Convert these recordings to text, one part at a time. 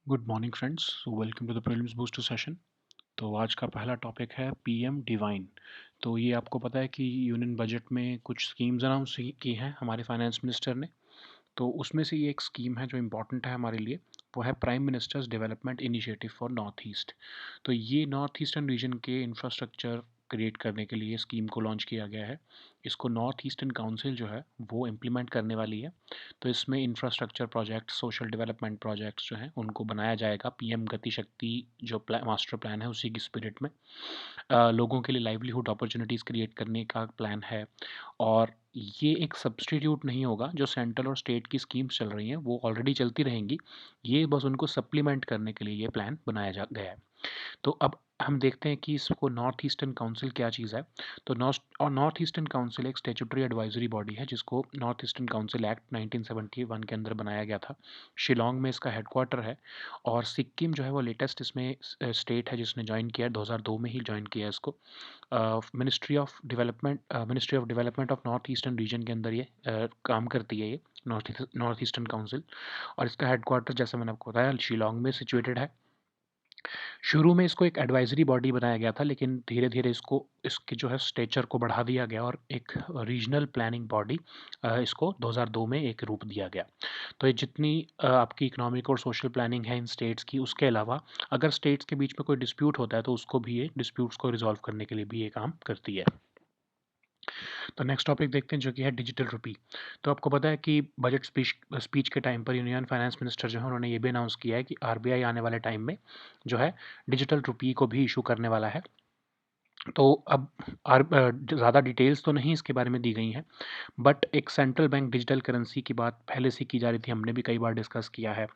Good morning friends, welcome to the prelims booster session. तो आज का पहला टॉपिक है पीएम डिवाइन। तो ये आपको पता है कि यूनियन बजट में कुछ स्कीम्स अनाउंस की हैं हमारे फाइनेंस मिनिस्टर ने। तो उसमें से ये एक स्कीम है जो इम्पॉर्टेंट है हमारे लिए, वो है prime ministers development initiative for north east. तो ये नॉर्थ ईस्टर्न रीजन के इंफ्रास्ट्रक्चर क्रिएट करने के लिए स्कीम को लॉन्च किया गया है। इसको नॉर्थ ईस्टर्न काउंसिल जो है वो इम्प्लीमेंट करने वाली है। तो इसमें infrastructure project, social development projects जो हैं उनको बनाया जाएगा पीएम गति शक्ति जो मास्टर प्लान है उसी की स्पिरिट में। लोगों के लिए लाइवलीहुड अपॉर्चुनिटीज़ क्रिएट करने का प्लान है। और ये एक सब्स्टिट्यूट नहीं होगा, जो सेंट्रल और स्टेट की स्कीम्स चल रही हैं वो ऑलरेडी चलती रहेंगी। ये बस उनको सप्लीमेंट करने के लिए ये प्लान बनाया जा गया है। तो अब हम देखते हैं कि इसको नॉर्थ ईस्टर्न काउंसिल क्या चीज़ है। तो नॉर्थ ईस्टर्न काउंसिल एक स्टेचुटरी एडवाइजरी बॉडी है जिसको नॉर्थ ईस्टर्न काउंसिल एक्ट 1971 के अंदर बनाया गया था। शिलोंग में इसका हेडक्वार्टर है। और सिक्किम जो है वो लेटेस्ट इसमें स्टेट है जिसने ज्वाइन किया है, 2002 में ही ज्वाइन किया है इसको। Ministry of development of north eastern region के अंदर ये काम करती है, ये नॉर्थ ईस्टर्न काउंसिल। और इसका हेडक्वार्टर जैसे मैंने आपको बताया शिलोंग में सिचुएटेड है। शुरू में इसको एक एडवाइजरी बॉडी बनाया गया था, लेकिन धीरे धीरे इसको इसके जो है स्टेचर को बढ़ा दिया गया और एक रीजनल प्लानिंग बॉडी इसको 2002 में एक रूप दिया गया। तो ये जितनी आपकी इकोनॉमिक और सोशल प्लानिंग है इन स्टेट्स की, उसके अलावा अगर स्टेट्स के बीच में कोई डिस्प्यूट होता है तो उसको भी ये डिस्प्यूट्स को रिजॉल्व करने के लिए भी ये काम करती है। तो नेक्स्ट टॉपिक देखते हैं जो कि है डिजिटल रुपी। तो आपको पता है कि बजट स्पीच के टाइम पर यूनियन फाइनेंस मिनिस्टर जो है उन्होंने ये भी अनाउंस किया है कि आरबीआई आने वाले टाइम में जो है डिजिटल रुपी को भी इशू करने वाला है। तो अब ज़्यादा डिटेल्स तो नहीं इसके बारे में दी गई हैं, बट एक सेंट्रल बैंक डिजिटल करेंसी की बात पहले से की जा रही थी, हमने भी कई बार डिस्कस किया है।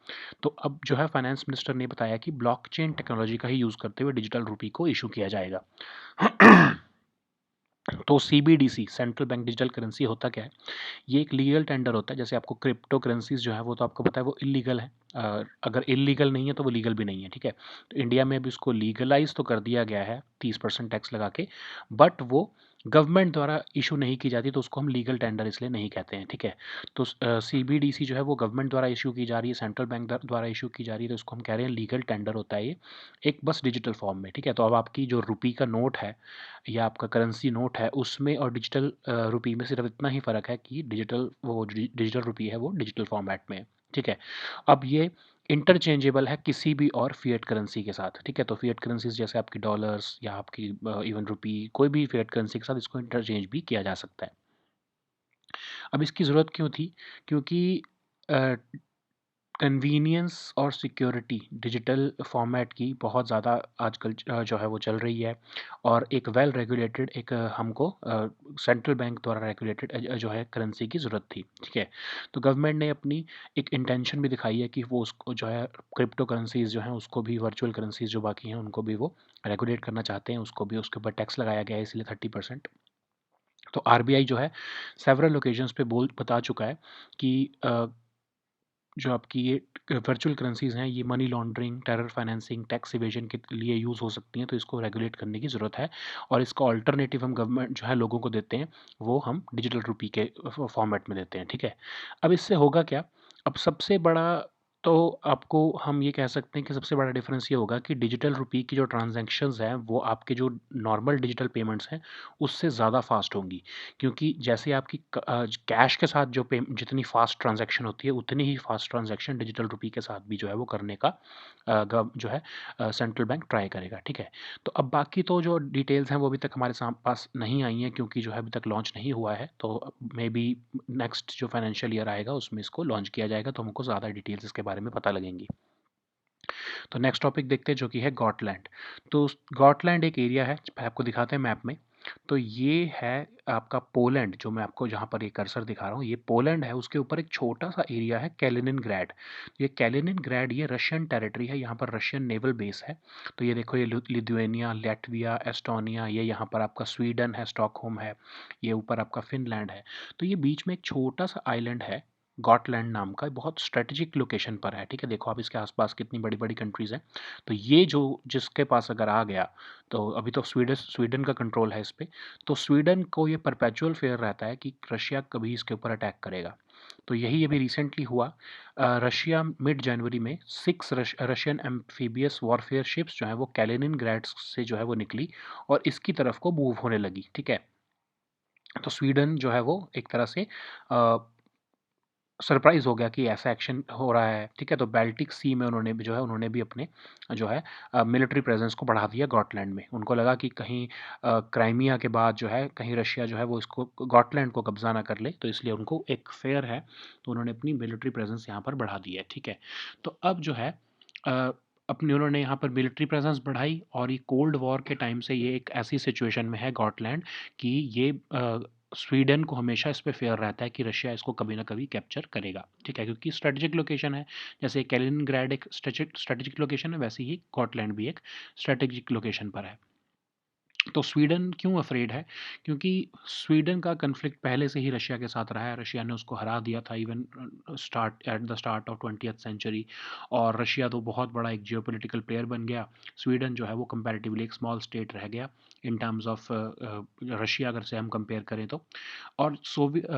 तो अब जो है फाइनेंस मिनिस्टर ने बताया कि ब्लॉकचेन टेक्नोलॉजी का ही यूज़ करते हुए डिजिटल रुपी को इशू किया जाएगा। तो CBDC central bank digital currency होता क्या है? ये एक लीगल टेंडर होता है। जैसे आपको क्रिप्टो करेंसीज जो है वो तो आपको पता है वो इलीगल है। अगर इलीगल नहीं है तो वो लीगल भी नहीं है, ठीक है। तो इंडिया में अब इसको लीगलाइज तो कर दिया गया है 30% टैक्स लगा के, बट वो गवर्नमेंट द्वारा इशू नहीं की जाती, तो उसको हम लीगल टेंडर इसलिए नहीं कहते हैं, ठीक है। तो सीबीडीसी जो है वो गवर्नमेंट द्वारा इशू की जा रही है, सेंट्रल बैंक द्वारा इशू की जा रही है, तो इसको हम कह रहे हैं लीगल टेंडर होता है ये, एक बस डिजिटल फॉर्म में, ठीक है। तो अब आपकी जो रुपी का नोट है या आपका करेंसी नोट है उसमें और डिजिटल रुपी में सिर्फ इतना ही फ़र्क है कि डिजिटल रुपी है वो डिजिटल फॉर्मेट में है, ठीक है। अब ये इंटरचेंजेबल है किसी भी और फिएट करेंसी के साथ, ठीक है। तो फिएट करेंसीज जैसे आपकी डॉलर्स या आपकी इवन रुपी, कोई भी फिएट करेंसी के साथ इसको इंटरचेंज भी किया जा सकता है। अब इसकी ज़रूरत क्यों थी? क्योंकि कन्वीनियंस और सिक्योरिटी डिजिटल फॉर्मेट की बहुत ज़्यादा आजकल जो है वो चल रही है। और एक वेल रेगुलेटेड एक हमको सेंट्रल बैंक द्वारा रेगुलेटेड जो है करेंसी की ज़रूरत थी, ठीक है। तो गवर्नमेंट ने अपनी एक इंटेंशन भी दिखाई है कि वो उसको जो है क्रिप्टो करेंसीज जो हैं उसको भी, वर्चुअल करेंसीज जो बाकी हैं उनको भी वो रेगुलेट करना चाहते हैं, उसको भी उसके ऊपर टैक्स लगाया गया है इसलिए 30%। तो आरबीआई जो है सेवरल ओकेजन्स पे बता चुका है कि जो आपकी ये वर्चुअल करेंसीज़ हैं ये money laundering, terror financing, tax evasion के लिए यूज़ हो सकती हैं, तो इसको रेगुलेट करने की ज़रूरत है। और इसका अल्टरनेटिव हम गवर्नमेंट जो है लोगों को देते हैं, वो हम डिजिटल रुपी के फॉर्मेट में देते हैं, ठीक है। अब इससे होगा क्या? अब सबसे बड़ा तो आपको हम ये कह सकते हैं कि सबसे बड़ा डिफरेंस ये होगा कि डिजिटल रुपी की जो ट्रांजैक्शंस हैं वो आपके जो नॉर्मल डिजिटल पेमेंट्स हैं उससे ज़्यादा फास्ट होंगी। क्योंकि जैसे आपकी कैश के साथ जो पे जितनी फास्ट ट्रांजैक्शन होती है उतनी ही फास्ट ट्रांजैक्शन डिजिटल रुपी के साथ भी जो है वो करने का जो है सेंट्रल बैंक ट्राई करेगा, ठीक है। तो अब बाकी तो जो डिटेल्स हैं वो अभी तक हमारे पास नहीं आई हैं, क्योंकि जो है अभी तक लॉन्च नहीं हुआ है। तो मे बी नेक्स्ट जो फाइनेंशियल ईयर आएगा उसमें इसको लॉन्च किया जाएगा, तो हमको ज़्यादा डिटेल्स इसके बारे में पता लगेंगी। तो नेक्स्ट टॉपिक देखते हैं जो कि है गॉटलैंड। तो गॉटलैंड एक एरिया है, आपको दिखाते हैं मैप में। तो ये है आपका पोलैंड, जो मैं आपको जहाँ पर ये कर्सर दिखा रहा हूँ ये पोलैंड है, उसके ऊपर एक छोटा सा एरिया है कैलिनिनग्रैड। ये कैलिनिनग्रैड ये रशियन टेरिटरी है, यहाँ पर रशियन नेवल बेस है। तो ये देखो ये लिथुआनिया, लैटविया, एस्टोनिया, ये यहाँ पर आपका स्वीडन है, स्टॉकहोम है, ये ऊपर आपका फिनलैंड है। तो ये बीच में एक छोटा सा आइलैंड है गॉटलैंड नाम का, बहुत स्ट्रेटेजिक लोकेशन पर है, ठीक है। देखो आप इसके आसपास कितनी बड़ी बड़ी कंट्रीज़ हैं। तो ये जो जिसके पास अगर आ गया, तो अभी तो स्वीडन का कंट्रोल है इस पे। तो स्वीडन को ये परपेचुअल फेयर रहता है कि रशिया कभी इसके ऊपर अटैक करेगा। तो यही अभी रिसेंटली हुआ। रशिया मिड जनवरी में 6 रशियन एम्फीबियस वॉरफेयर शिप्स जो है वो कैलिनिनग्राड से जो है वो निकली और इसकी तरफ को मूव होने लगी। ठीक है, तो स्वीडन जो है वो एक तरह से सरप्राइज़ हो गया कि ऐसा एक्शन हो रहा है। ठीक है, तो बाल्टिक सी में उन्होंने भी अपने जो है मिलिट्री प्रेजेंस को बढ़ा दिया गॉटलैंड में। उनको लगा कि कहीं क्राइमिया के बाद जो है कहीं रशिया जो है वो इसको गॉटलैंड को कब्जा ना कर ले, तो इसलिए उनको एक फेयर है, तो उन्होंने अपनी मिलिट्री प्रेजेंस यहाँ पर बढ़ा दी है। ठीक है, तो अब जो है अ, अपनी उन्होंने यहाँ पर मिलिट्री प्रेजेंस बढ़ाई और ये कोल्ड वॉर के टाइम से ये एक ऐसी सिचुएशन में है गॉटलैंड कि ये स्वीडन को हमेशा इस पे फेयर रहता है कि रशिया इसको कभी ना कभी कैप्चर करेगा। ठीक है, क्योंकि स्ट्रेटेजिक लोकेशन है। जैसे कैलिनिनग्राड एक स्ट्रेटेजिक लोकेशन है, वैसे ही गॉटलैंड भी एक स्ट्रेटेजिक लोकेशन पर है। तो स्वीडन क्यों अफ्रेड है? क्योंकि स्वीडन का कन्फ्लिक्ट पहले से ही रशिया के साथ रहा है। रशिया ने उसको हरा दिया था even at the start of 20th century, और रशिया तो बहुत बड़ा एक जियोपॉलिटिकल प्लेयर बन गया। स्वीडन जो है वो कंपैरेटिवली एक स्मॉल स्टेट रह गया इन टर्म्स ऑफ रशिया अगर से हम कंपेयर करें तो। और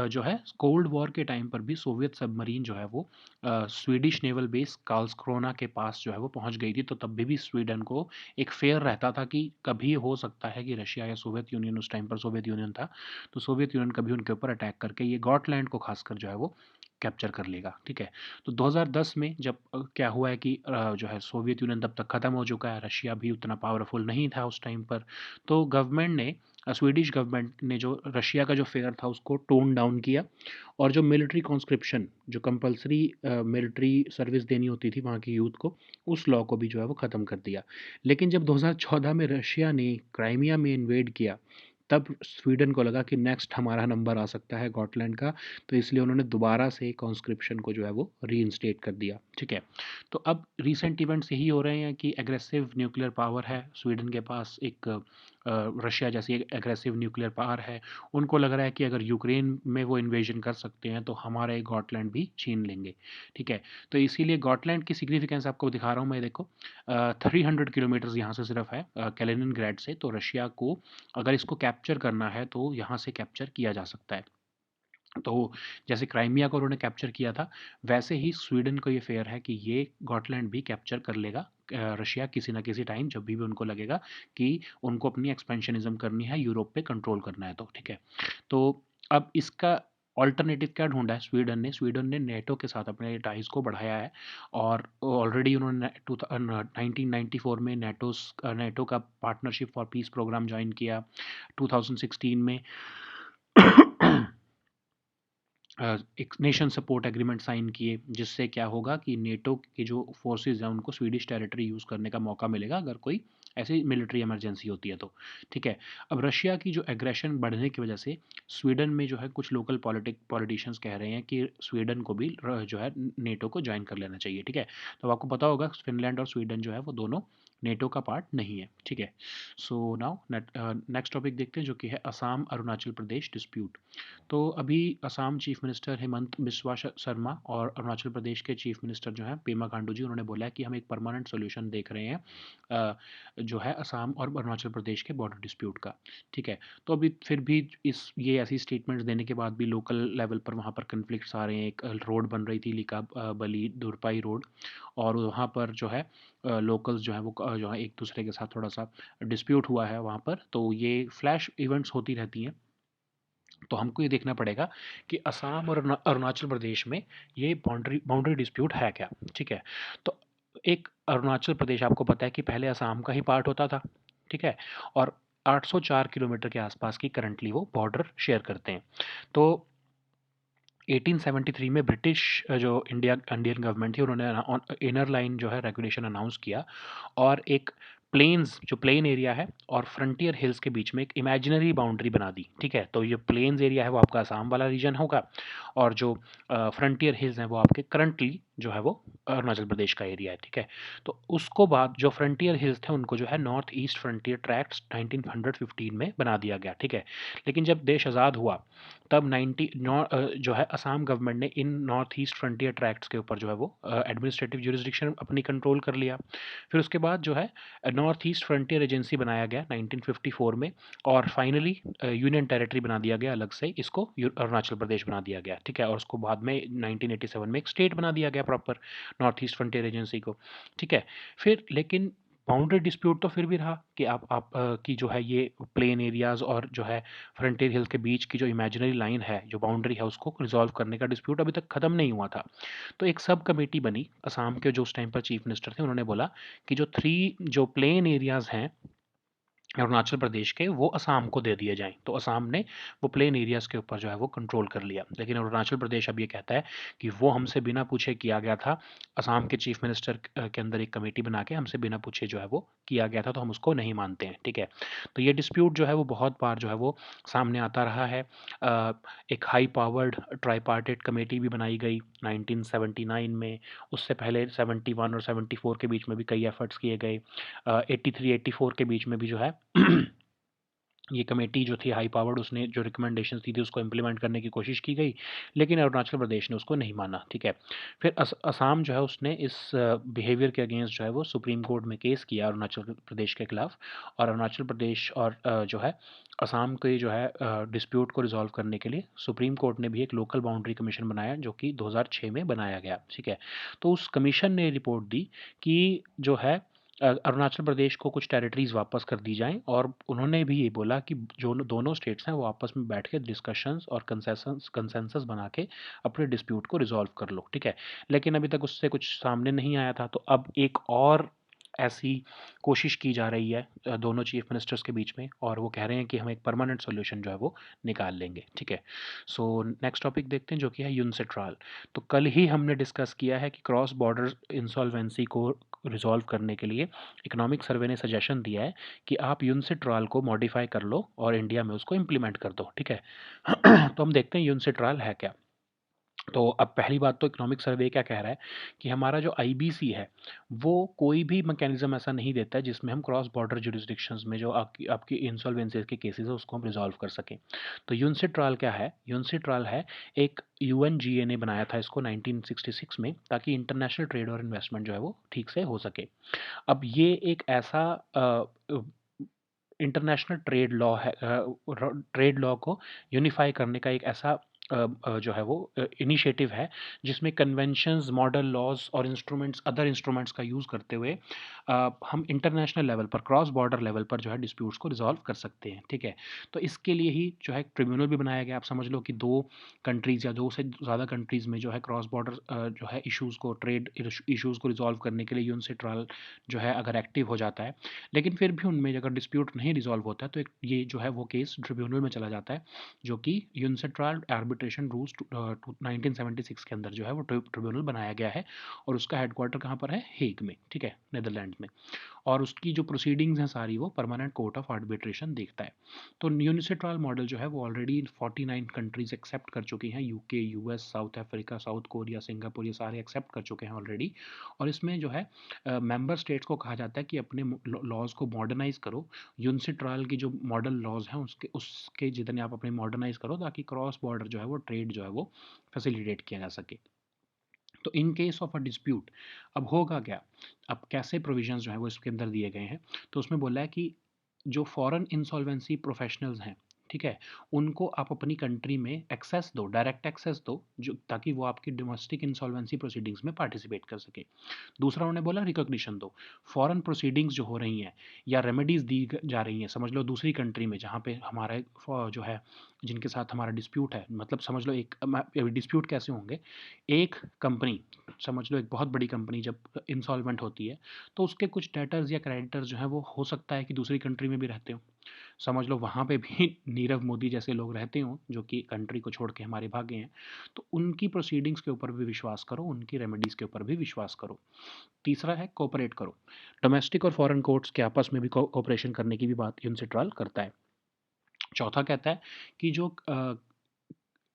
जो है कोल्ड वॉर के टाइम पर भी सोवियत सबमरीन जो है वो स्वीडिश नेवल बेस कार्लस्क्रोना के पास जो है वो पहुंच गई थी। तो तब भी स्वीडन को एक फेयर रहता था कि कभी हो सकता है कि रशिया या सोवियत यूनियन, उस टाइम पर सोवियत यूनियन था, तो सोवियत यूनियन कभी उनके ऊपर अटैक करके ये गॉटलैंड को खासकर जो है वो कैप्चर कर लेगा। ठीक है, तो 2010 में जब क्या हुआ है कि जो है सोवियत यूनियन तब तक ख़त्म हो चुका है, रशिया भी उतना पावरफुल नहीं था उस टाइम पर, तो गवर्नमेंट ने स्वीडिश गवर्नमेंट ने जो रशिया का जो फेयर था उसको टोन डाउन किया, और जो मिलिट्री कॉन्स्क्रिप्शन, जो कंपलसरी मिलिट्री सर्विस देनी होती थी वहाँ की यूथ को, उस लॉ को भी जो है वो ख़त्म कर दिया। लेकिन जब 2014 में रशिया ने क्राइमिया में इन्वेड किया, तब स्वीडन को लगा कि नेक्स्ट हमारा नंबर आ सकता है गॉटलैंड का, तो इसलिए उन्होंने दोबारा से कॉन्स्क्रिप्शन को जो है वो रीइंस्टेट कर दिया। ठीक है, तो अब रीसेंट इवेंट्स यही हो रहे हैं कि एग्रेसिव न्यूक्लियर पावर है स्वीडन के पास, एक रशिया जैसी एक एग्रेसिव न्यूक्लियर पावर है। उनको लग रहा है कि अगर यूक्रेन में वो इन्वेजन कर सकते हैं तो हमारा एक गॉटलैंड भी छीन लेंगे। ठीक है, तो इसीलिए गॉटलैंड की सिग्निफिकेंस आपको दिखा रहा हूँ मैं, देखो 300 किलोमीटर्स यहाँ से सिर्फ है कैलिनिनग्राड से, तो रशिया को अगर इसको कैप्चर करना है तो यहाँ से कैप्चर किया जा सकता है। तो जैसे क्राइमिया को उन्होंने कैप्चर किया था, वैसे ही स्वीडन को ये फेयर है कि ये गॉटलैंड भी कैप्चर कर लेगा रशिया किसी ना किसी टाइम, जब भी उनको लगेगा कि उनको अपनी एक्सपेंशनिज्म करनी है, यूरोप पे कंट्रोल करना है तो। ठीक है, तो अब इसका ऑल्टरनेटिव क्या ढूंढा है स्वीडन ने नेटो के साथ अपने टाइज को बढ़ाया है, और ऑलरेडी उन्होंने 1994 में नेटो का partnership for peace programme join किया। 2016 में एक नेशन सपोर्ट एग्रीमेंट साइन किए, जिससे क्या होगा कि नेटो के जो फोर्सेस हैं उनको स्वीडिश टेरिटरी यूज़ करने का मौका मिलेगा अगर कोई ऐसी मिलिट्री इमरजेंसी होती है तो। ठीक है, अब रशिया की जो एग्रेशन बढ़ने की वजह से स्वीडन में जो है कुछ लोकल पॉलिटिशियंस कह रहे हैं कि स्वीडन को भी जो है नेटो को ज्वाइन कर लेना चाहिए। ठीक है, तो आपको पता होगा फिनलैंड और स्वीडन जो है वो दोनों नेटो का पार्ट नहीं है। ठीक है, सो नाउ नेक्स्ट टॉपिक देखते हैं जो कि है असम अरुणाचल प्रदेश डिस्प्यूट। तो अभी असम चीफ मिनिस्टर हेमंत बिस्वा शर्मा और अरुणाचल प्रदेश के चीफ मिनिस्टर जो हैं पेमा खांडू जी, उन्होंने बोला है कि हम एक परमानेंट सोल्यूशन देख रहे हैं जो है असम और अरुणाचल प्रदेश के बॉर्डर डिस्प्यूट का। ठीक है, तो अभी फिर भी ये ऐसी स्टेटमेंट्स देने के बाद भी लोकल लेवल पर वहाँ पर कन्फ्लिक्ट्स आ रहे हैं। एक रोड बन रही थी लिका बली दुरपाई रोड, और वहाँ पर जो है लोकल्स जो है वो जो है एक दूसरे के साथ थोड़ा सा डिस्प्यूट हुआ है वहाँ पर। तो ये फ्लैश इवेंट्स होती रहती हैं, तो हमको ये देखना पड़ेगा कि असम और अरुणाचल प्रदेश में ये बाउंड्री डिस्प्यूट है क्या। ठीक है, तो एक अरुणाचल प्रदेश आपको पता है कि पहले असम का ही पार्ट होता था। ठीक है, और 804 किलोमीटर के आसपास की करंटली वो बॉर्डर शेयर करते हैं। तो 1873 में ब्रिटिश जो इंडियन गवर्नमेंट थी, उन्होंने इनर लाइन जो है रेगुलेशन अनाउंस किया, और एक जो प्लेन एरिया है और फ्रंटियर हिल्स के बीच में एक इमेजिनरी बाउंड्री बना दी। ठीक है, तो ये प्लेन्स एरिया है वो आपका असम वाला रीजन होगा, और जो फ्रंटियर हिल्स हैं वो आपके करंटली जो है वो अरुणाचल प्रदेश का एरिया है, ठीक है। तो उसको बाद जो फ्रंटियर हिल्स थे उनको जो है नॉर्थ ईस्ट फ्रंटियर ट्रैक्ट्स 1915 में बना दिया गया, ठीक है। लेकिन जब देश आज़ाद हुआ तब जो है असम गवर्नमेंट ने इन नॉर्थ ईस्ट फ्रंटियर ट्रैक्ट्स के ऊपर जो है वो एडमिनिस्ट्रेटिव ज्यूरिसडिक्शन अपनी कंट्रोल कर लिया। फिर उसके बाद जो है नॉर्थ ईस्ट फ्रंटियर एजेंसी बनाया गया 1954 में, और फाइनली यूनियन टेरिटरी बना दिया गया अलग से, इसको अरुणाचल प्रदेश बना दिया गया, ठीक है। और उसको बाद में 1987 में एक स्टेट बना दिया गया proper, north east frontier agency को, ठीक है। फिर लेकिन बाउंड्री डिस्प्यूट तो फिर भी रहा कि आप की जो है ये प्लेन एरियाज और जो है फ्रंटियर हिल के बीच की जो इमेजिनरी लाइन है, जो बाउंड्री है, उसको रिजॉल्व करने का डिस्प्यूट अभी तक खत्म नहीं हुआ था। तो एक सब कमेटी बनी असम के जो उस टाइम पर चीफ मिनिस्टर थे, उन्होंने बोला कि जो प्लेन एरियाज हैं अरुणाचल प्रदेश के, वो असम को दे दिए जाएं। तो असम ने वो प्लेन एरियाज़ के ऊपर जो है वो कंट्रोल कर लिया। लेकिन अरुणाचल प्रदेश अब ये कहता है कि वो हमसे बिना पूछे किया गया था, असम के चीफ मिनिस्टर के अंदर एक कमेटी बना के हमसे बिना पूछे जो है वो किया गया था, तो हम उसको नहीं मानते हैं, ठीक है। तो ये डिस्प्यूट जो है वो बहुत बार जो है वो सामने आता रहा है। एक हाई पावर्ड ट्राईपार्टेट कमेटी भी बनाई गई 1979 में। उससे पहले 71 और 74 के बीच में भी कई एफर्ट्स किए गए। 83-84 के बीच में भी जो है ये कमेटी जो थी हाई पावर्ड, उसने जो रिकमेंडेशंस दी थी उसको इम्प्लीमेंट करने की कोशिश की गई, लेकिन अरुणाचल प्रदेश ने उसको नहीं माना, ठीक है। फिर असम जो है उसने इस बिहेवियर के अगेंस्ट जो है वो सुप्रीम कोर्ट में केस किया अरुणाचल प्रदेश के खिलाफ। और अरुणाचल प्रदेश और जो है असम के जो है डिस्प्यूट को रिजॉल्व करने के लिए सुप्रीम कोर्ट ने भी एक लोकल बाउंड्री कमीशन बनाया, जो कि 2006 में बनाया गया, ठीक है। तो उस कमीशन ने रिपोर्ट दी कि जो है अरुणाचल प्रदेश को कुछ टेरिटरीज वापस कर दी जाएं, और उन्होंने भी ये बोला कि जो दोनों स्टेट्स हैं वो आपस में बैठ के डिस्कशंस और कंसेंसस बना के अपने डिस्प्यूट को रिजॉल्व कर लो, ठीक है। लेकिन अभी तक उससे कुछ सामने नहीं आया था, तो अब एक और ऐसी कोशिश की जा रही है दोनों चीफ मिनिस्टर्स के बीच में, और वो कह रहे हैं कि हम एक परमानेंट सोल्यूशन जो है वो निकाल लेंगे, ठीक है। सो नेक्स्ट टॉपिक देखते हैं, जो कि है यूनिसेट्राल। तो कल ही हमने डिस्कस किया है कि क्रॉस बॉर्डर इंसॉल्वेंसी को रिजॉल्व करने के लिए इकोनॉमिक सर्वे ने सजेशन दिया है कि आप यूनिसेट्राल को मॉडिफाई कर लो और इंडिया में उसको इम्प्लीमेंट कर दो, ठीक है। तो हम देखते हैं यूनिसेट्राल है क्या। तो अब पहली बात तो इकोनॉमिक सर्वे क्या कह रहा है कि हमारा जो आईबीसी है वो कोई भी मैकेनिज्म ऐसा नहीं देता है जिसमें हम क्रॉस बॉर्डर जुरिस्डिक्शंस में जो आपकी इंसॉल्वेंसी के केसेस है उसको हम रिजॉल्व कर सकें। तो यूनिसेट्राल क्या है? यूनिसेट्राल है एक यूएनजीए ने बनाया था इसको 1966 में, ताकि इंटरनेशनल ट्रेड और इन्वेस्टमेंट जो है वो ठीक से हो सके। अब ये एक ऐसा इंटरनेशनल ट्रेड लॉ है, ट्रेड लॉ को यूनिफाई करने का एक ऐसा जो है वो इनिशिएटिव है, जिसमें कन्वेंशंस, मॉडल लॉज और अदर इंस्ट्रूमेंट्स का यूज़ करते हुए हम इंटरनेशनल लेवल पर, क्रॉस बॉर्डर लेवल पर जो है डिस्प्यूट्स को रिजॉल्व कर सकते हैं, ठीक है। तो इसके लिए ही जो है ट्रिब्यूनल भी बनाया गया। आप समझ लो कि दो कंट्रीज़ या दो से ज़्यादा कंट्रीज़ में जो है क्रॉस बॉर्डर जो है इश्यूज़ को, ट्रेड इश्यूज़ को रिजॉल्व करने के लिए यूनिसेट्राल जो है अगर एक्टिव हो जाता है, लेकिन फिर भी उनमें अगर डिस्प्यूट नहीं रिजॉल्व होता है तो एक ये जो है वो केस ट्रिब्यूनल में चला जाता है, जो कि यूनिसेट्राल आर्बिट्रेशन रूल्स 1976 के अंदर जो है वो ट्रिब्यूनल बनाया गया है, और उसका हेडक्वार्टर कहाँ पर है? हेग में, ठीक है, नेदरलैंड में। और उसकी जो प्रोसीडिंग्स हैं सारी वो परमानेंट कोर्ट ऑफ आर्बिट्रेशन देखता है। तो यूनिसेट्राल मॉडल जो है वो ऑलरेडी 49 कंट्रीज एक्सेप्ट कर चुकी हैं, UK, US, south Africa, south Korea, Singapore, ये सारे एक्सेप्ट कर चुके हैं ऑलरेडी। और इसमें जो है मेंबर स्टेट्स को कहा जाता है कि अपने लॉज को मॉडर्नाइज करो, यूनिसेट्राल की जो मॉडल लॉज हैं उसके उसके जितने आप अपने मॉडर्नाइज करो, ताकि क्रॉस बॉर्डर जो है वो ट्रेड जो है वो फैसिलिटेट किया जा सके। तो in case of a dispute अब होगा क्या? अब कैसे प्रोविजंस जो है वो इसके अंदर दिए गए हैं, तो उसमें बोला है कि जो फॉरेन इंसॉल्वेंसी प्रोफेशनल्स हैं, ठीक है, उनको आप अपनी कंट्री में एक्सेस दो, डायरेक्ट एक्सेस दो, जो ताकि वो आपकी डोमेस्टिक इंसॉल्वेंसी प्रोसीडिंग्स में पार्टिसिपेट कर सके। दूसरा उन्होंने बोला रिकॉग्निशन दो, फॉरेन प्रोसीडिंग्स जो हो रही हैं या रेमेडीज दी जा रही हैं, समझ लो दूसरी कंट्री में जहाँ पे हमारा जो है, जिनके साथ हमारा डिस्प्यूट है, मतलब समझ लो एक डिस्प्यूट कैसे होंगे, एक कंपनी, समझ लो एक बहुत बड़ी कंपनी जब इंसॉल्वेंट होती है, तो उसके कुछ डेटर्स या क्रेडिटर्स जो हैं वो हो सकता है कि दूसरी कंट्री में भी रहते हो। समझ लो वहाँ पे भी नीरव मोदी जैसे लोग रहते हों जो कि कंट्री को छोड़ के हमारे भागे हैं, तो उनकी प्रोसीडिंग्स के ऊपर भी विश्वास करो, उनकी रेमेडीज़ के ऊपर भी विश्वास करो। तीसरा है कोऑपरेट करो, डोमेस्टिक और फॉरेन कोर्ट्स के आपस में भी कोऑपरेशन करने की भी बात यूनिसेट्रल करता है। चौथा कहता है कि जो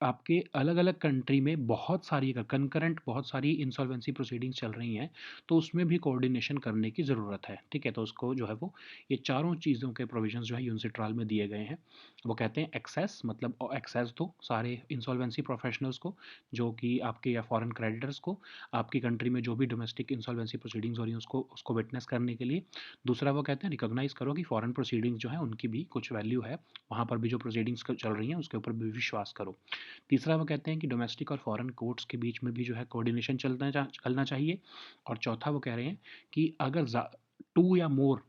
आपके अलग-अलग कंट्री में बहुत सारी कंकरेंट बहुत सारी इंसॉल्वेंसी प्रोसीडिंग्स चल रही हैं, तो उसमें भी कोऑर्डिनेशन करने की ज़रूरत है, ठीक है? तो उसको जो है वो ये चारों चीज़ों के प्रोविज़न्स जो है यूनिसिट्रल में दिए गए हैं। वो कहते हैं एक्सेस मतलब एक्सेस दो सारे इंसॉल्वेंसी प्रोफेशनल्स को, जो कि आपके या फॉरेन क्रेडिटर्स को, आपकी कंट्री में जो भी डोमेस्टिक इंसॉल्वेंसी प्रोसीडिंग्स हो रही हैं उसको विटनेस करने के लिए। दूसरा वो कहते हैं रिकॉग्नाइज़ करो कि फॉरेन प्रोसीडिंग्स जो हैं उनकी भी कुछ वैल्यू है, वहाँ पर भी जो प्रोसीडिंग्स चल रही हैं उसके ऊपर भी विश्वास करो। तीसरा वो कहते हैं कि डोमेस्टिक और फॉरेन कोर्ट्स के बीच में भी जो है कोऑर्डिनेशन चलना चाहिए। और चौथा वो कह रहे हैं कि अगर 2 या मोर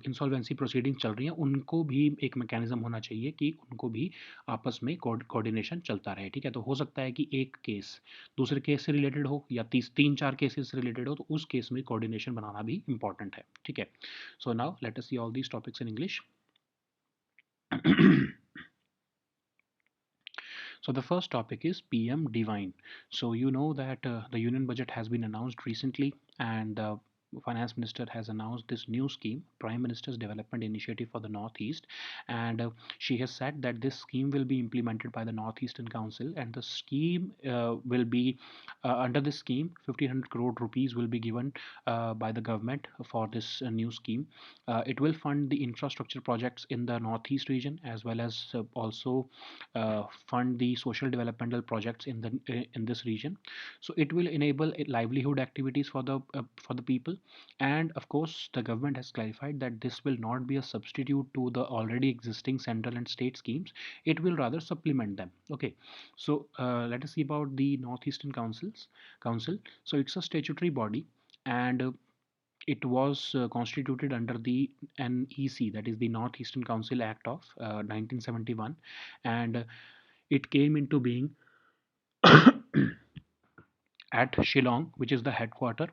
इंसॉल्वेंसी प्रोसीडिंग चल रही हैं, उनको भी एक मैकेनिज्म होना चाहिए कि उनको भी आपस में कोऑर्डिनेशन चलता रहे, ठीक है? तो हो सकता है कि एक केस दूसरे केस से रिलेटेड हो या 3-4 केसेस से रिलेटेड हो, तो उस केस में कोऑर्डिनेशन बनाना भी इम्पोर्टेंट है, ठीक है? So now let us see all these topics in English. So the first topic is PM Divine. So you know that the union budget has been announced recently, and the finance minister has announced this new scheme, Prime Minister's Development Initiative for the Northeast, and she has said that this scheme will be implemented by the Northeastern Council, and the scheme will be under this scheme, 1,500 crore rupees will be given by the government for this new scheme. It will fund the infrastructure projects in the Northeast region as well as also fund the social developmental projects in this region. So it will enable livelihood activities for the people, and of course the government has clarified that this will not be a substitute to the already existing central and state schemes. It will rather supplement them. Okay, so let us see about the Northeastern Council. So it's a statutory body, and it was constituted under the NEC, that is the Northeastern Council Act of 1971, and it came into being at Shillong, which is the headquarter,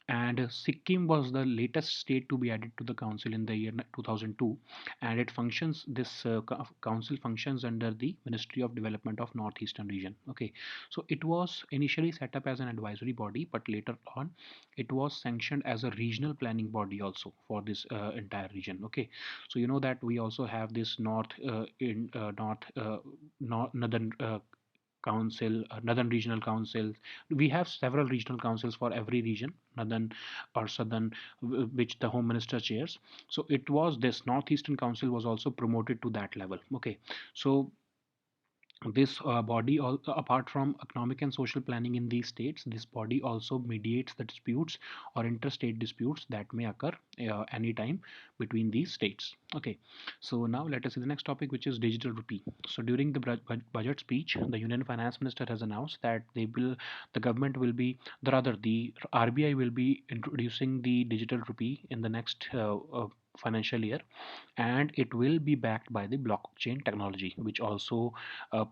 and Sikkim was the latest state to be added to the council in the year 2002, and it functions this council functions under the Ministry of Development of Northeastern region. Okay, so it was initially set up as an advisory body, but later on it was sanctioned as a regional planning body also for this entire region. Okay, so you know that we also have this northern council, northern regional council. We have several regional councils for every region, northern or southern, which the home minister chairs. So it was this Northeastern Council was also promoted to that level. Okay, so this body, apart from economic and social planning in these states, this body also mediates the disputes or interstate disputes that may occur anytime between these states. Okay, so now let us see the next topic, which is digital rupee. So during the budget speech, the union finance minister has announced that the government will be, rather the RBI will be introducing the digital rupee in the next financial year, and it will be backed by the blockchain technology, which also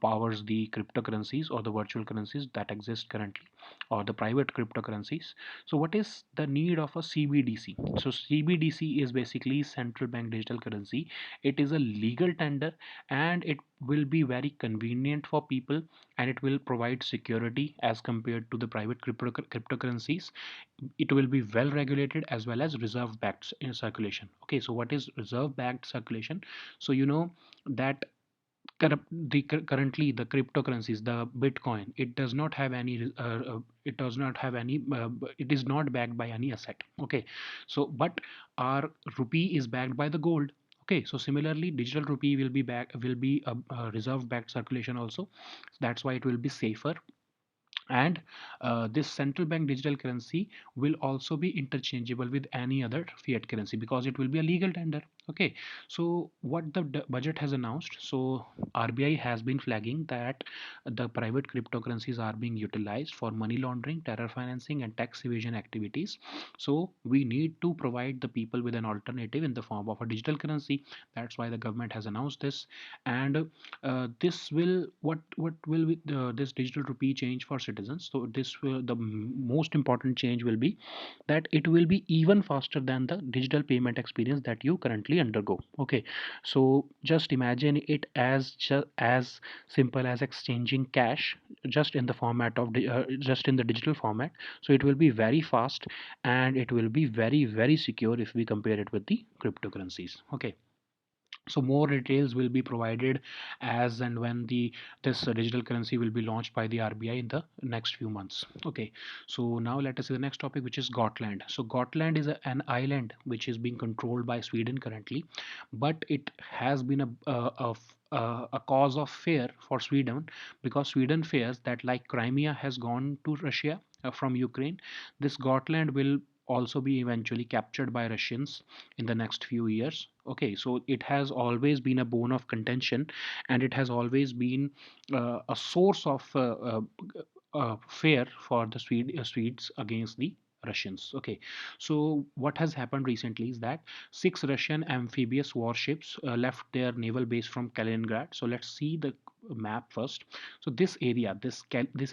powers the cryptocurrencies or the virtual currencies that exist currently, or the private cryptocurrencies. So what is the need of a CBDC? So CBDC is basically central bank digital currency. It is a legal tender, and it will be very convenient for people, and it will provide security as compared to the private cryptocurrencies. It will be well regulated as well as reserve backed in circulation. Okay, so what is reserve backed circulation? So you know that currently the cryptocurrencies, the Bitcoin, it does not have any it does not have any it is not backed by any asset. Okay, so but our rupee is backed by the gold. Okay, so similarly digital rupee will be a reserve backed circulation also. That's why it will be safer, and this central bank digital currency will also be interchangeable with any other fiat currency because it will be a legal tender. Okay, so what the budget has announced, so RBI has been flagging that the private cryptocurrencies are being utilized for money laundering, terror financing, and tax evasion activities. So we need to provide the people with an alternative in the form of a digital currency. That's why the government has announced this. And this will what will this digital rupee change for citizens? So this will, the most important change will be that it will be even faster than the digital payment experience that you currently undergo. Okay, so just imagine it as as simple as exchanging cash just in the format of just in the digital format. So it will be very fast, and it will be very secure if we compare it with the cryptocurrencies. Okay, So more details will be provided as and when this digital currency will be launched by the RBI in the next few months. Okay, so now let us see the next topic, which is Gotland. So Gotland is an island which is being controlled by Sweden currently, but it has been a cause of fear for Sweden, because Sweden fears that, like Crimea has gone to Russia from Ukraine, this Gotland will also be eventually captured by Russians in the next few years. Okay, so it has always been a bone of contention, and it has always been a source of fear for the Swedes against the Russians. Okay, so what has happened recently is that 6 Russian amphibious warships left their naval base from Kaliningrad. So let's see the map first. So this area, this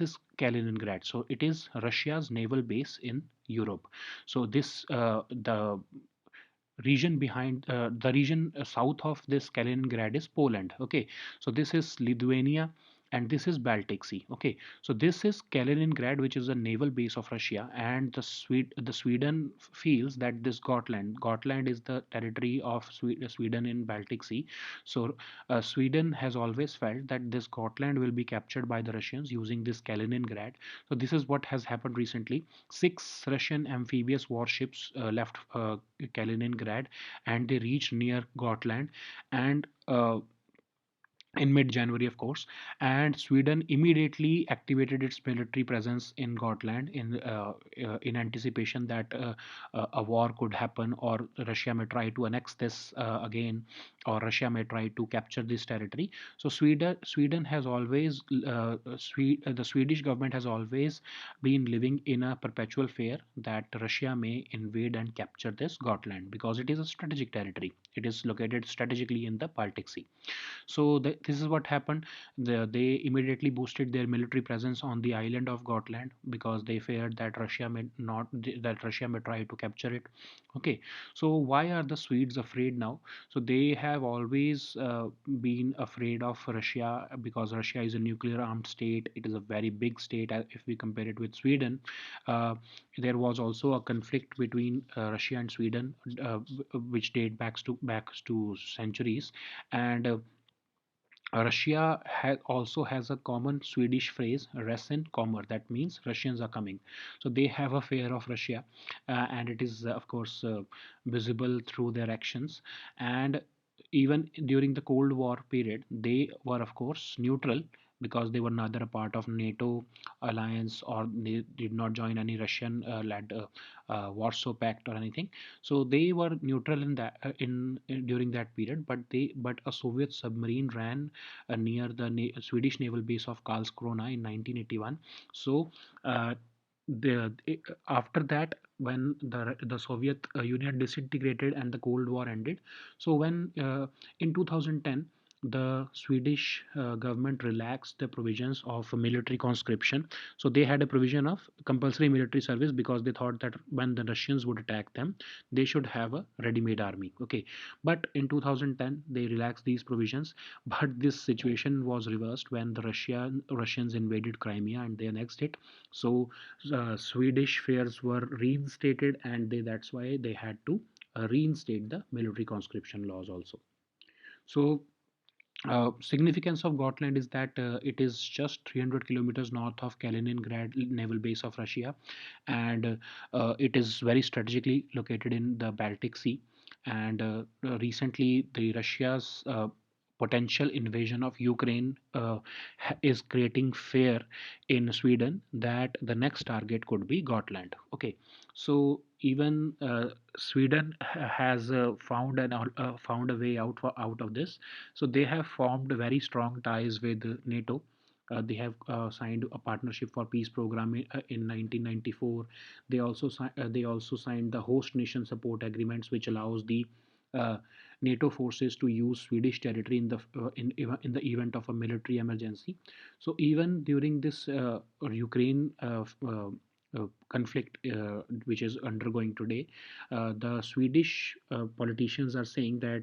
is Kaliningrad. So it is Russia's naval base in Europe. So this the region south of this Kaliningrad is Poland. Okay, so this is Lithuania, and this is Baltic Sea. Okay, so this is Kaliningrad, which is a naval base of Russia, and the Sweden feels that this Gotland is the territory of Sweden in Baltic Sea. So Sweden has always felt that this Gotland will be captured by the Russians using this Kaliningrad. So this is what has happened recently. 6 Russian amphibious warships left Kaliningrad, and they reached near Gotland, and in mid-January, of course, and Sweden immediately activated its military presence in Gotland in anticipation that a war could happen, or Russia may try to annex this again, or Russia may try to capture this territory. So Sweden has always the Swedish government has always been living in a perpetual fear that Russia may invade and capture this Gotland, because it is a strategic territory. It is located strategically in the Baltic Sea. So this is what happened. They immediately boosted their military presence on the island of Gotland, because they feared that Russia may try to capture it. Okay, so why are the Swedes afraid now? So they have always been afraid of Russia, because Russia is a nuclear armed state. It is a very big state if we compare it with Sweden. Uh, there was also a conflict between Russia and Sweden, which date back to centuries, and Russia also has a common Swedish phrase, "Ryssen kommer." That means Russians are coming. So they have a fear of Russia, and it is, of course, visible through their actions. And even during the Cold War period, they were, of course, neutral, because they were neither a part of NATO alliance, or they did not join any Russian-led Warsaw Pact or anything. So they were neutral in that during that period. But a Soviet submarine ran near the Swedish naval base of Karlskrona in 1981. So uh, after that, when the Soviet Union disintegrated and the Cold War ended, so when in 2010 the Swedish government relaxed the provisions of military conscription. So they had a provision of compulsory military service, because they thought that when the Russians would attack them, they should have a ready-made army. Okay, but in 2010 they relaxed these provisions. But this situation was reversed when the Russians invaded Crimea and they annexed it. So Swedish fears were reinstated, and that's why they had to reinstate the military conscription laws also. So significance of Gotland is that it is just 300 kilometers north of Kaliningrad naval base of Russia, and it is very strategically located in the Baltic Sea. And recently, the Russia's potential invasion of Ukraine is creating fear in Sweden that the next target could be Gotland. Okay, so even Sweden has found a way out of this. So they have formed very strong ties with NATO. They have signed a partnership for peace program in 1994. They also signed the host nation support agreements, which allows the uh, NATO forces to use Swedish territory in the event of a military emergency. So even during this Ukraine conflict, which is undergoing today, the Swedish politicians are saying that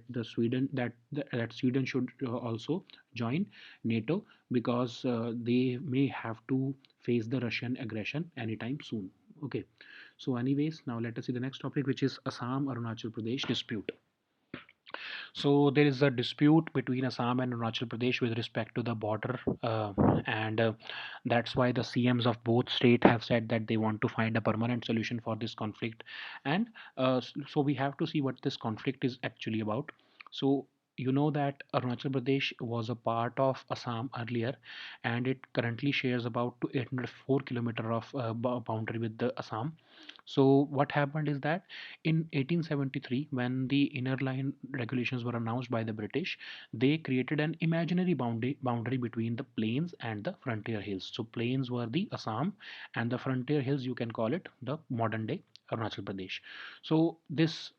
that Sweden should also join NATO, because they may have to face the Russian aggression anytime soon. Okay, so anyways, now let us see the next topic, which is Assam Arunachal Pradesh dispute. So there is a dispute between Assam and Arunachal Pradesh with respect to the border, and that's why the CMs of both states have said that they want to find a permanent solution for this conflict. And so we have to see what this conflict is actually about. So you know that Arunachal Pradesh was a part of Assam earlier, and it currently shares about 804 kilometer of boundary with the Assam. So what happened is that in 1873, when the inner line regulations were announced by the British, they created an imaginary boundary between the plains and the frontier hills. So plains were the Assam, and the frontier hills, you can call it the modern day Arunachal Pradesh. So this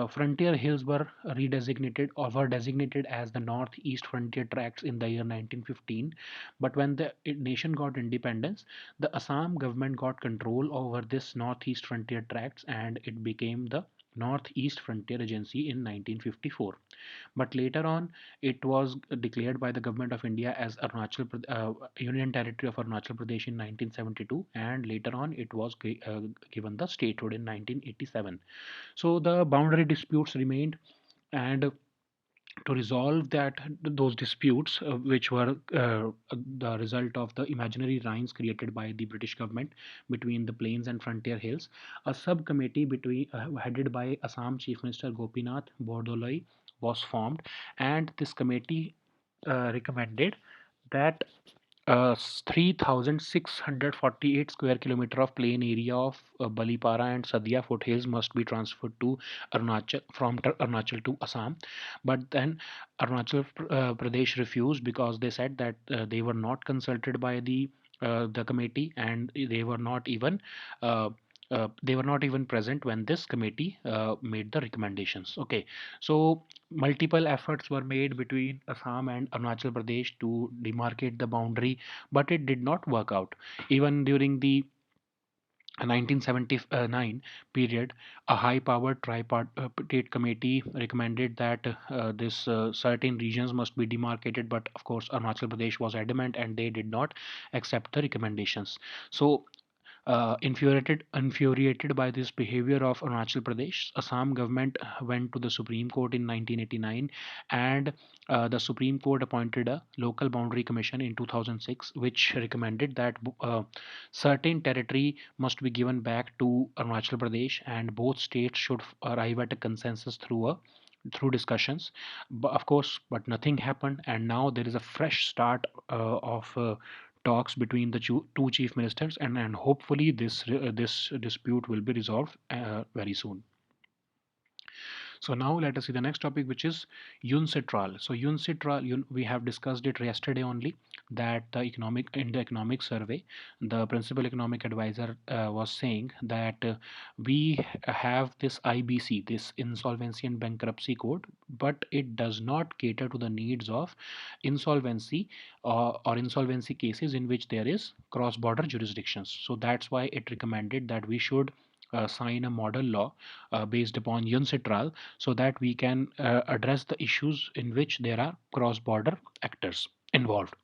frontier hills were redesignated or were designated as the northeast frontier tracts in the year 1915. But when the nation got independence, the Assam government got control over this northeast frontier tracts, and it became the Northeast Frontier Agency in 1954. But later on, it was declared by the government of India as Union Territory of Arunachal Pradesh in 1972, and later on it was given the statehood in 1987. So the boundary disputes remained, and to resolve those disputes, which were the result of the imaginary lines created by the British government between the plains and frontier hills, a subcommittee headed by Assam Chief Minister Gopinath Bordoloi was formed, and this committee recommended that 3,648 square kilometer of plain area of Balipara and Sadia foothills must be transferred to Arunachal to Assam. But then Arunachal Pradesh refused because they said that they were not consulted by the committee, and uh, they were not even present when this committee made the recommendations. Okay, so multiple efforts were made between Assam and Arunachal Pradesh to demarcate the boundary, but it did not work out. Even during the 1979 period, a high-powered tripartite committee recommended that this certain regions must be demarcated, but of course Arunachal Pradesh was adamant and they did not accept the recommendations. So infuriated by this behavior of Arunachal Pradesh, Assam government went to the Supreme Court in 1989, and the Supreme Court appointed a local boundary commission in 2006, which recommended that certain territory must be given back to Arunachal Pradesh, and both states should arrive at a consensus through discussions. But of course, but nothing happened, and now there is a fresh start of talks between the two chief ministers, and hopefully this dispute will be resolved very soon. So now let us see the next topic, which is UNCITRAL. So UNCITRAL, we have discussed it yesterday only, that the economic survey, the principal economic advisor was saying that we have this IBC, this Insolvency and Bankruptcy Code, but it does not cater to the needs of insolvency or insolvency cases in which there is cross-border jurisdictions. So that's why it recommended that we should sign a model law based upon UNCITRAL, so that we can address the issues in which there are cross-border actors involved.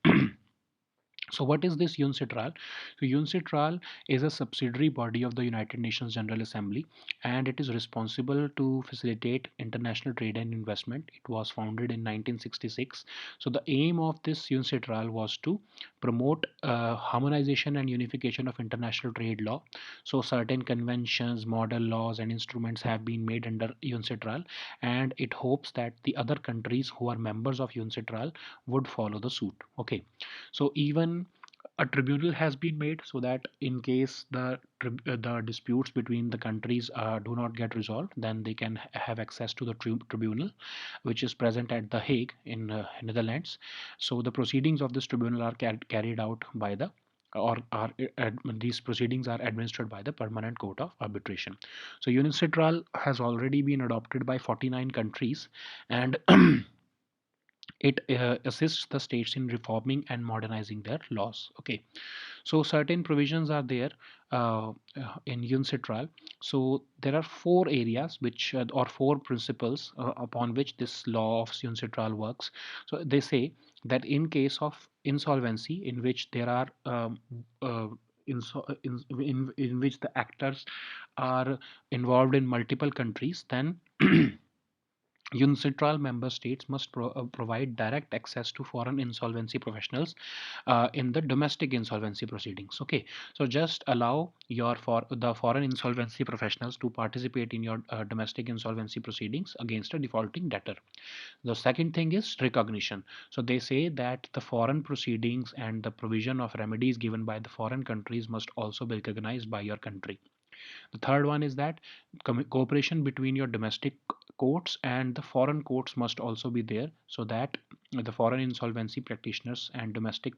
So what is this UNCITRAL? So UNCITRAL is a subsidiary body of the United Nations General Assembly, and it is responsible to facilitate international trade and investment. It was founded in 1966. So the aim of this UNCITRAL was to promote harmonization and unification of international trade law. So certain conventions, model laws, and instruments have been made under UNCITRAL, and it hopes that the other countries who are members of UNCITRAL would follow the suit. Okay, so even a tribunal has been made so that in case the disputes between the countries do not get resolved, then they can have access to the tribunal, which is present at The Hague in Netherlands. So the proceedings of this tribunal are carried out by the or are these proceedings are administered by the Permanent Court of Arbitration. So UNICITRAL has already been adopted by 49 countries, and it assists the states in reforming and modernizing their laws. Okay, so certain provisions are there in UNCITRAL. So there are four areas which or four principles upon which this law of UNCITRAL works. So they say that in case of insolvency, in which there are in which the actors are involved in multiple countries, then UNCITRAL member states must provide direct access to foreign insolvency professionals in the domestic insolvency proceedings. Okay, so just allow the foreign insolvency professionals to participate in your domestic insolvency proceedings against a defaulting debtor. The second thing is recognition. So they say that the foreign proceedings and the provision of remedies given by the foreign countries must also be recognized by your country. The third one is that cooperation between your domestic courts and the foreign courts must also be there, so that the foreign insolvency practitioners and domestic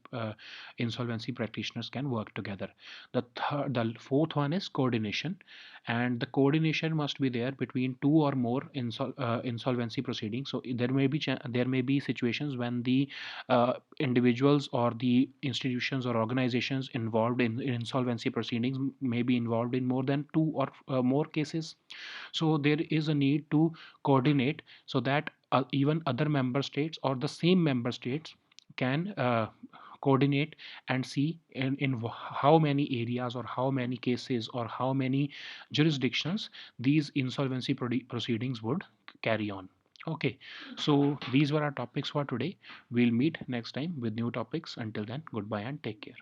insolvency practitioners can work together. The fourth one is coordination, and the coordination must be there between two or more insolvency proceedings. So there may be situations when the individuals or the institutions or organizations involved in insolvency proceedings may be involved in more than two or more cases. So there is a need to coordinate, so that even other member states or the same member states can coordinate and see in how many areas or how many cases or how many jurisdictions these insolvency proceedings would carry on. Okay, so these were our topics for today. We'll meet next time with new topics. Until then, goodbye and take care.